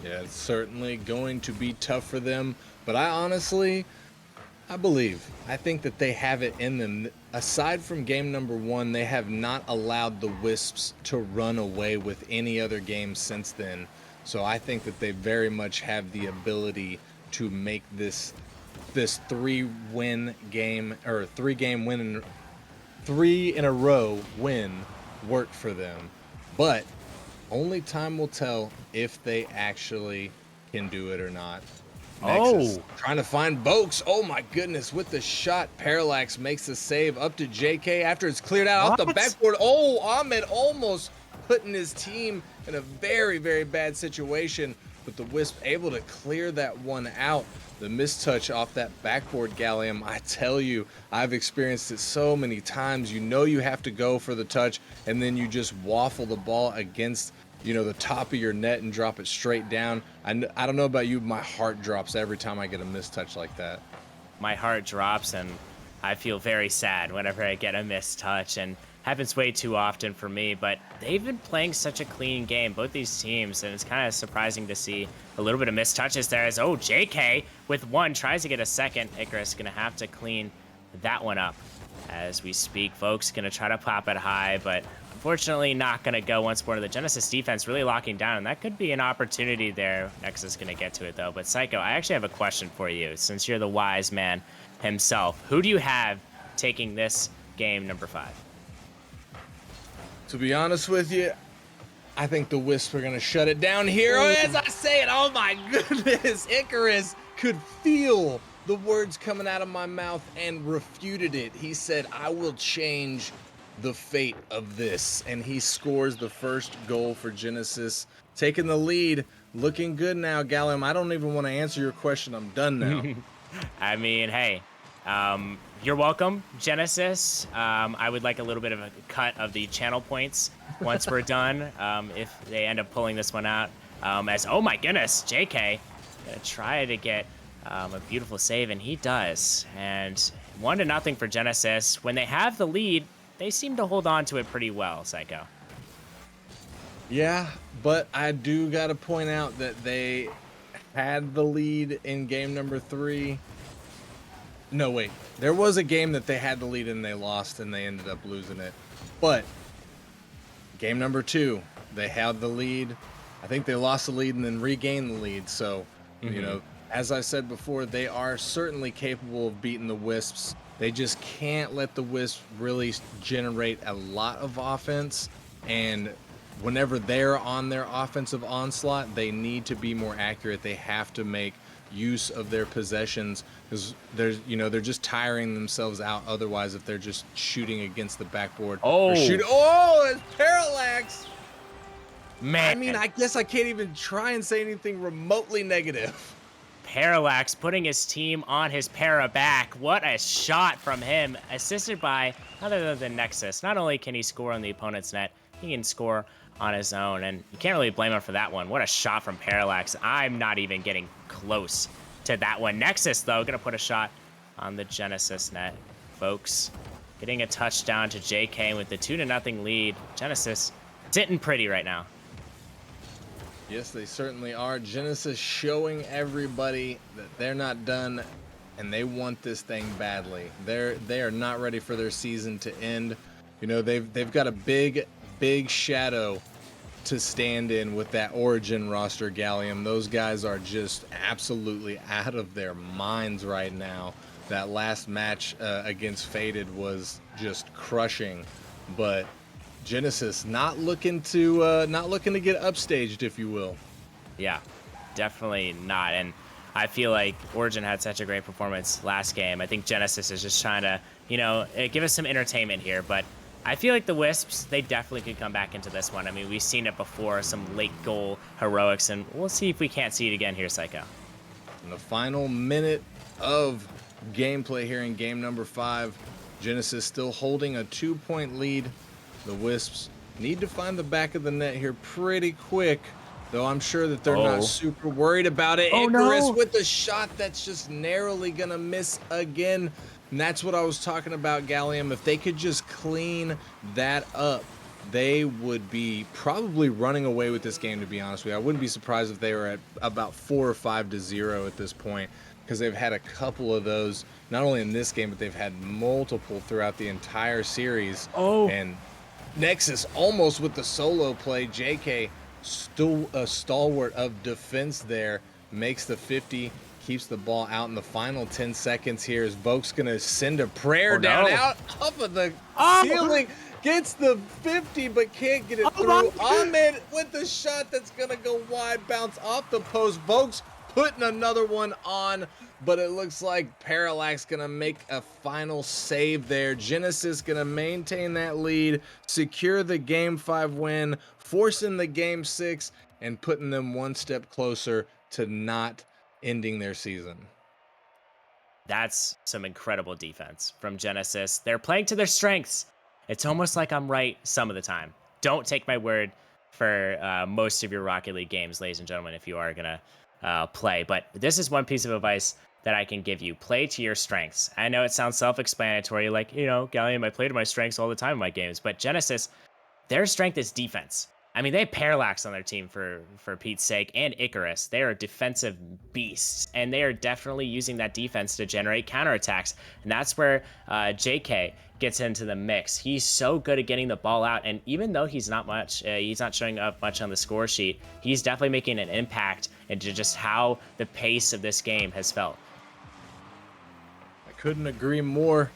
Yeah, it's certainly going to be tough for them. But I think that they have it in them. Aside from game number 1, they have not allowed the Wisps to run away with any other game since then. So I think that they very much have the ability to make this 3-win game, or 3-game win, 3 in a row win, work for them. But only time will tell if they actually can do it or not. Nexus trying to find Bokes. Oh my goodness, with the shot. Parallax makes the save up to JK after it's cleared out off the backboard. Oh, Ahmed almost putting his team in a very, very bad situation, but the Wisp able to clear that one out. The mistouch off that backboard Gallium, I tell you, I've experienced it so many times. You have to go for the touch, and then you just waffle the ball against the top of your net and drop it straight down. I don't know about you, my heart drops every time I get a mistouch like that. My heart drops, and I feel very sad whenever I get a mistouch, and happens way too often for me. But they've been playing such a clean game, both these teams, and it's kind of surprising to see a little bit of mistouches there. As JK with 1 tries to get a second. Icarus gonna have to clean that one up as we speak, folks. Gonna try to pop it high, but unfortunately not going to go once more. To the Genesis defense really locking down, and that could be an opportunity there. Nexus is going to get to it, though. But Psycho, I actually have a question for you, since you're the wise man himself. Who do you have taking this game number 5? To be honest with you, I think the Wisps are going to shut it down here. Oh, as I say it, oh my goodness, Icarus could feel the words coming out of my mouth and refuted it. He said, I will change the fate of this, and he scores the first goal for Genesis, taking the lead. Looking good now, Gallium. I don't even want to answer your question. I'm done now. I mean, hey, you're welcome, Genesis. I would like a little bit of a cut of the channel points once we're done, if they end up pulling this one out. Oh my goodness, JK gonna try to get a beautiful save, and he does. And 1-0 for Genesis. When they have the lead, they seem to hold on to it pretty well, Psycho. Yeah, but I do got to point out that they had the lead in game number 3. No, wait. There was a game that they had the lead and they lost and they ended up losing it. But game number 2, they had the lead. I think they lost the lead and then regained the lead. So, you know, as I said before, they are certainly capable of beating the Wisps. They just can't let the Wisps really generate a lot of offense. And whenever they're on their offensive onslaught, they need to be more accurate. They have to make use of their possessions, because they're just tiring themselves out otherwise if they're just shooting against the backboard. It's Parallax. Man, I mean, I guess I can't even try and say anything remotely negative. Parallax putting his team on his para back. What a shot from him, assisted by none other than Nexus. Not only can he score on the opponent's net, he can score on his own, and you can't really blame him for that one. What a shot from Parallax. I'm not even getting close to that one. Nexus, though, gonna put a shot on the Genesis net. Folks, getting a touchdown to JK with the 2-0 lead. Genesis sitting pretty right now. Yes, they certainly are. Genesis showing everybody that they're not done and they want this thing badly. They are not ready for their season to end. You know, they've got a big shadow to stand in with that Origin roster, Gallium. Those guys are just absolutely out of their minds right now. That last match against Faded was just crushing, but Genesis not looking to get upstaged, if you will. Yeah, definitely not. And I feel like Origin had such a great performance last game. I think Genesis is just trying to, give us some entertainment here. But I feel like the Wisps, they definitely could come back into this one. I mean, we've seen it before, some late goal heroics, and we'll see if we can't see it again here, Psycho. In the final minute of gameplay here in game number 5, Genesis still holding a 2-point lead. The Wisps need to find the back of the net here pretty quick, though I'm sure that they're not super worried about it. Icarus with the shot that's just narrowly gonna miss again. And that's what I was talking about, Gallium. If they could just clean that up, they would be probably running away with this game, to be honest with you. I wouldn't be surprised if they were at about 4 or 5-0 at this point, because they've had a couple of those, not only in this game, but they've had multiple throughout the entire series. And Nexus almost with the solo play. JK, still a stalwart of defense there, makes the 50, keeps the ball out in the final 10 seconds here. Is Vokes going to send a prayer down out off of the ceiling? Gets the 50, but can't get it through. Ahmed with the shot that's going to go wide, bounce off the post. Vokes putting another one on, but it looks like Parallax gonna make a final save there. Genesis gonna maintain that lead, secure the game 5 win, forcing the game 6, and putting them one step closer to not ending their season. That's some incredible defense from Genesis. They're playing to their strengths. It's almost like I'm right some of the time. Don't take my word for most of your Rocket League games, ladies and gentlemen, if you are gonna play. But this is one piece of advice that I can give you. Play to your strengths. I know it sounds self-explanatory, like, Gallium, I play to my strengths all the time in my games, but Genesis, their strength is defense. I mean, they have Parallax on their team for Pete's sake, and Icarus. They are defensive beasts, and they are definitely using that defense to generate counterattacks. And that's where JK gets into the mix. He's so good at getting the ball out, and even though he's not showing up much on the score sheet, he's definitely making an impact into just how the pace of this game has felt. I couldn't agree more.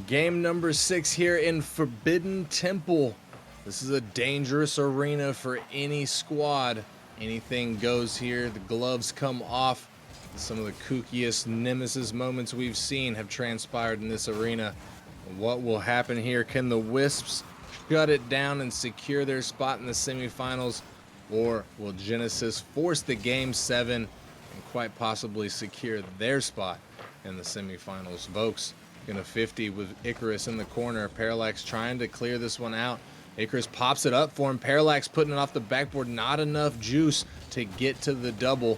Game number 6 here in Forbidden Temple. This is a dangerous arena for any squad. Anything goes here. The gloves come off. Some of the kookiest Nemesis moments we've seen have transpired in this arena. What will happen here? Can the Wisps shut it down and secure their spot in the semifinals? Or will Genesis force the game 7 and quite possibly secure their spot in the semifinals? Vokes gonna 50 with Icarus in the corner. Parallax trying to clear this one out. Icarus pops it up for him. Parallax putting it off the backboard. Not enough juice to get to the double.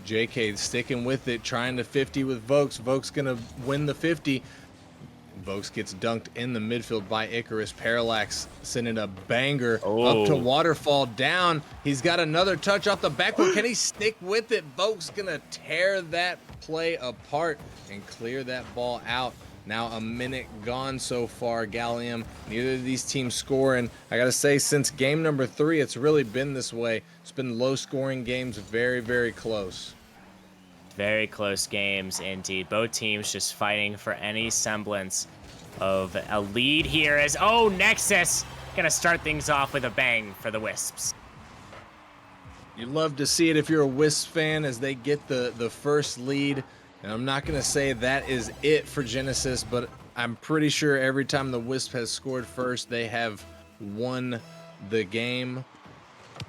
JK sticking with it, trying to 50 with Vokes. Vokes gonna win the 50. Vokes gets dunked in the midfield by Icarus. Parallax sending a banger up to Waterfall down. He's got another touch off the backboard. Can he stick with it? Vokes gonna tear that play apart and clear that ball out. Now a minute gone so far, Gallium. Neither of these teams scoring. I gotta say, since game number 3, it's really been this way. It's been low scoring games, very, very close. Very close games indeed. Both teams just fighting for any semblance of a lead here as, Nexus gonna start things off with a bang for the Wisps. You love to see it if you're a Wisps fan as they get the first lead. And I'm not going to say that is it for Genesis, but I'm pretty sure every time the Wisp has scored first, they have won the game.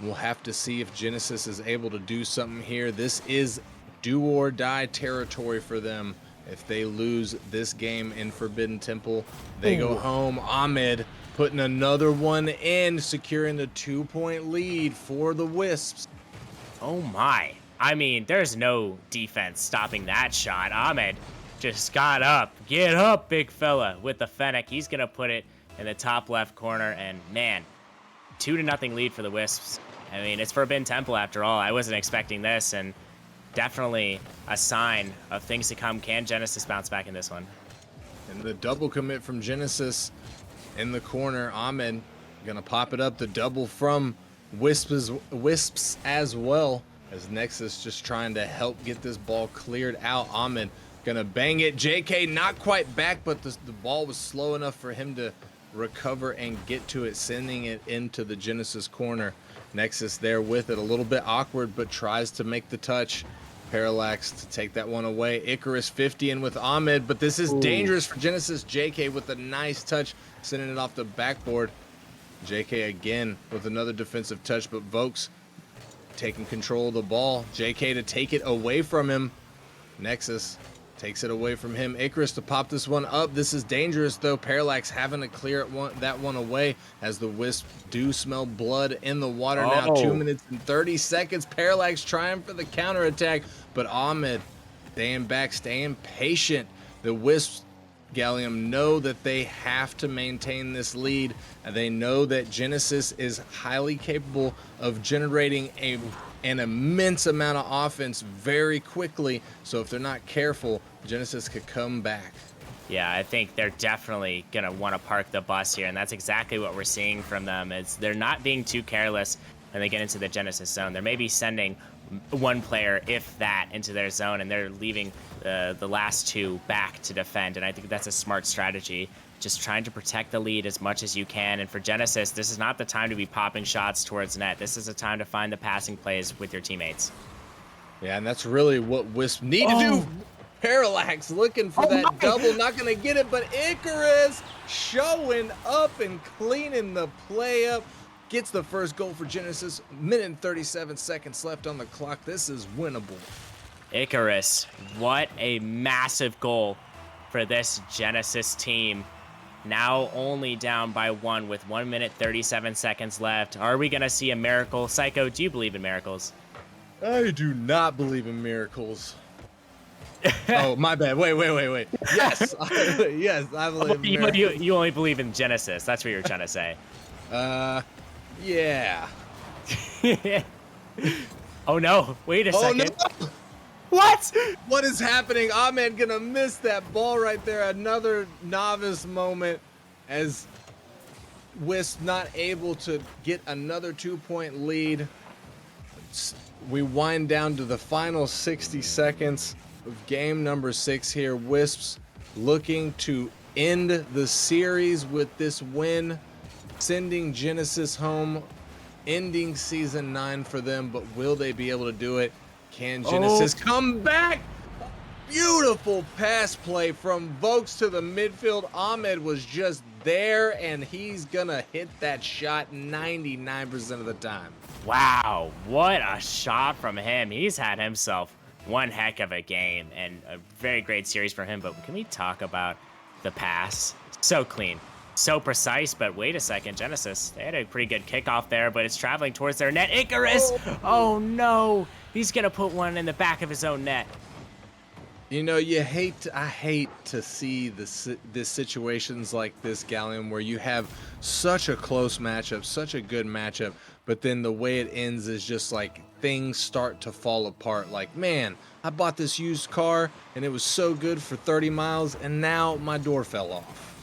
We'll have to see if Genesis is able to do something here. This is do or die territory for them. If they lose this game in Forbidden Temple, they go home. Ahmed putting another one in, securing the 2-point lead for the Wisps. Oh my. I mean, there's no defense stopping that shot. Ahmed just got up. Get up, big fella, with the Fennec. He's going to put it in the top left corner. And, man, 2-0 lead for the Wisps. I mean, it's Forbidden Temple after all. I wasn't expecting this, and definitely a sign of things to come. Can Genesis bounce back in this one? And the double commit from Genesis in the corner. Ahmed going to pop it up. The double from Wisps as well. As Nexus just trying to help get this ball cleared out. Ahmed gonna bang it. JK not quite back, but the ball was slow enough for him to recover and get to it, sending it into the Genesis corner. Nexus there with it, a little bit awkward, but tries to make the touch. Parallax to take that one away. Icarus 50 in with Ahmed, but this is dangerous for Genesis. JK with a nice touch, sending it off the backboard. JK again with another defensive touch, but Vokes taking control of the ball. JK to take it away from him. Nexus takes it away from him. Icarus to pop this one up. This is dangerous though. Parallax having to clear that one away as the Wisps do smell blood in the water now. 2 minutes and 30 seconds. Parallax trying for the counterattack, but Ahmed staying back, staying patient. The Wisps, Gallium, know that they have to maintain this lead. They know that Genesis is highly capable of generating an immense amount of offense very quickly. So if they're not careful, Genesis could come back. Yeah, I think they're definitely going to want to park the bus here, and that's exactly what we're seeing from them. Is they're not being too careless when they get into the Genesis zone. They're maybe sending one player, if that, into their zone, and they're leaving the last two back to defend, and I think that's a smart strategy. Just trying to protect the lead as much as you can, and for Genesis, this is not the time to be popping shots towards net. This is a time to find the passing plays with your teammates. Yeah, and that's really what Wisp need to do. Parallax looking for that double, not going to get it, but Icarus showing up and cleaning the play up. Gets the first goal for Genesis. Minute and 37 seconds left on the clock. This is winnable. Icarus, what a massive goal for this Genesis team. Now only down by 1 with 1 minute 37 seconds left. Are we going to see a miracle? Psycho, do you believe in miracles? I do not believe in miracles. Oh, my bad. Wait. Yes. Yes, I believe in miracles. You only believe in Genesis. That's what you're trying to say. Yeah. Oh, no. Wait a second. No. What? What is happening? Ahmed gonna miss that ball right there. Another Novice moment as Wisp not able to get another 2-point lead. We wind down to the final 60 seconds of game number 6 here. Wisps looking to end the series with this win, sending Genesis home, ending season 9 for them, but will they be able to do it? Can Genesis come back? Beautiful pass play from Vokes to the midfield. Ahmed was just there, and he's gonna hit that shot 99% of the time. Wow, what a shot from him. He's had himself one heck of a game and a very great series for him. But can we talk about the pass? So clean, so precise. But wait a second, Genesis, they had a pretty good kickoff there, but it's traveling towards their net. Icarus! Oh no, he's gonna put one in the back of his own net. You know, I hate to see this situations like this, Gallium, where you have such a close matchup, such a good matchup, but then the way it ends is just like things start to fall apart. Like, man, I bought this used car and it was so good for 30 miles, and now my door fell off.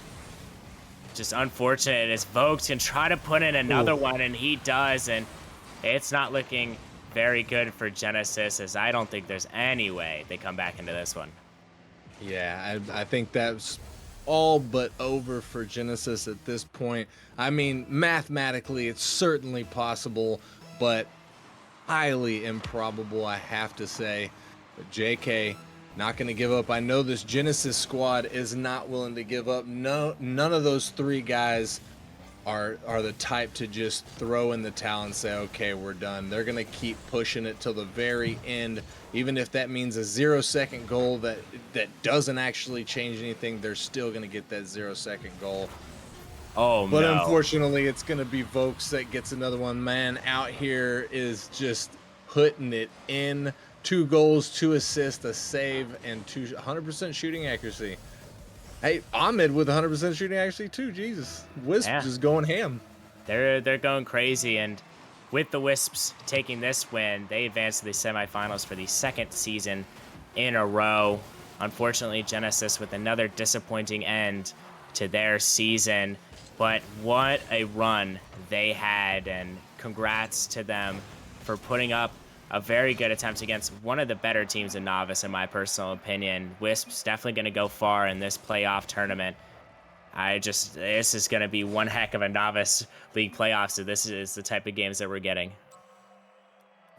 Just unfortunate as Vokes can try to put in another Ooh. one, and he does, and it's not looking very good for Genesis, as I don't think there's any way they come back into this one. Yeah, I think that's all but over for Genesis at this point. I mean, mathematically, it's certainly possible, but highly improbable, I have to say. But JK, not going to give up. I know this Genesis squad is not willing to give up. No, none of those three guys are the type to just throw in the towel and say, okay, we're done. They're going to keep pushing it till the very end. Even if that means a 0-second goal that doesn't actually change anything, they're still going to get that 0-second goal. Oh, But no. unfortunately, it's going to be Vokes that gets another one. Man, out here is just putting it in. 2 goals, 2 assists, a save, and 100% shooting accuracy. Hey, Ahmed with 100% shooting accuracy too. Jesus, Wisps Yeah. is going ham. They're going crazy, and with the Wisps taking this win, they advance to the semifinals for the second season in a row. Unfortunately, Genesis with another disappointing end to their season, but what a run they had, and congrats to them for putting up a very good attempt against one of the better teams in Novice, in my personal opinion. Wisps definitely going to go far in this playoff tournament. This is going to be one heck of a Novice League playoff, so this is the type of games that we're getting.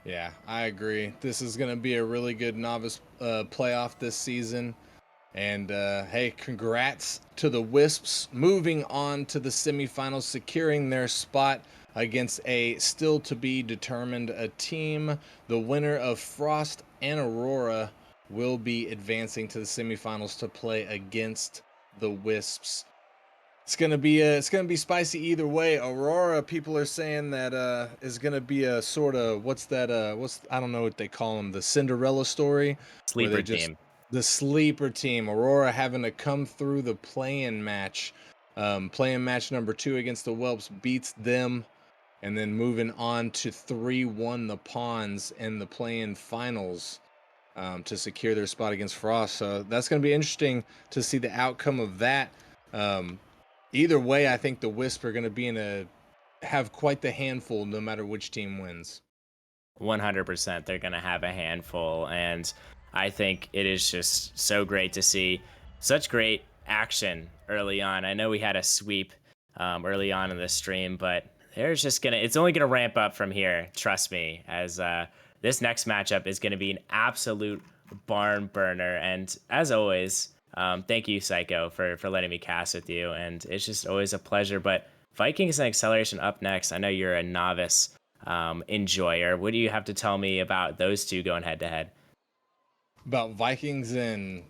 Yeah, I agree. This is going to be a really good Novice playoff this season. And hey, congrats to the Wisps moving on to the semifinals, securing their spot against a still to be determined a team. The winner of Frost and Aurora will be advancing to the semifinals to play against the Wisps. It's gonna be spicy either way. Aurora, people are saying that is gonna be a sort of what's I don't know what they call them, the Cinderella story, where Sleeper they just team. the sleeper team. Aurora having to come through the play-in match, play-in match number 2 against the Whelps, beats them, and then moving on to 3-1 the Pawns in the play-in finals, to secure their spot against Frost. So that's gonna be interesting to see the outcome of that. Um, Either way, I think the Wisp are going to have quite the handful no matter which team wins. 100%. They're going to have a handful. And I think it is just so great to see such great action early on. I know we had a sweep early on in the stream, but it's only going to ramp up from here. Trust me, as this next matchup is going to be an absolute barn burner. And as always, thank you, Psycho, for letting me cast with you. And it's just always a pleasure. But Vikings and Acceleration up next. I know you're a Novice enjoyer. What do you have to tell me about those two going head to head? About Vikings and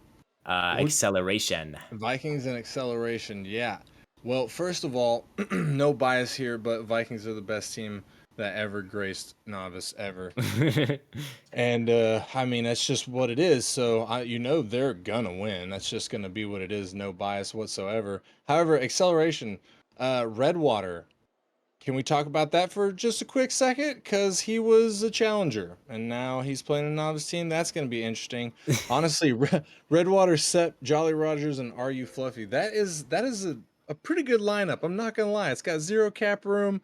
Acceleration. Acceleration, yeah. Well, first of all, no bias here, but Vikings are the best team that ever graced Novice ever. And I mean, that's just what it is. So they're gonna win. That's just gonna be what it is. No bias whatsoever. However, Acceleration, Redwater. Can we talk about that for just a quick second? Because he was a challenger, and now he's playing a Novice team. That's going to be interesting. Honestly, Redwater, Sep, Jolly Rogers, and Are You Fluffy? That is a pretty good lineup. I'm not going to lie. It's got 0 cap room.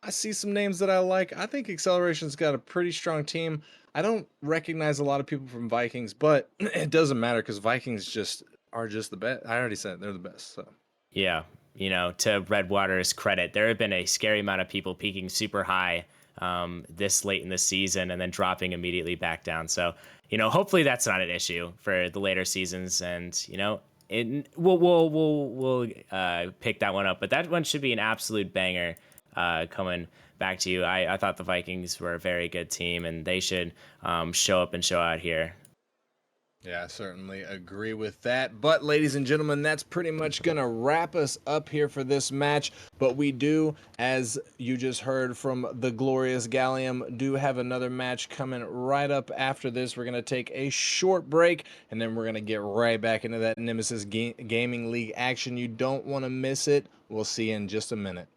I see some names that I like. I think Acceleration's got a pretty strong team. I don't recognize a lot of people from Vikings, but it doesn't matter because Vikings are just the best. I already said they're the best. So. Yeah, to Redwater's credit, there have been a scary amount of people peaking super high this late in the season and then dropping immediately back down. So, hopefully that's not an issue for the later seasons, and we'll pick that one up. But that one should be an absolute banger coming back to you. I thought the Vikings were a very good team, and they should show up and show out here. Yeah, I certainly agree with that. But, ladies and gentlemen, that's pretty much going to wrap us up here for this match. But we do, as you just heard from the glorious Gallium, do have another match coming right up after this. We're going to take a short break, and then we're going to get right back into that Nemesis Gaming League action. You don't want to miss it. We'll see you in just a minute.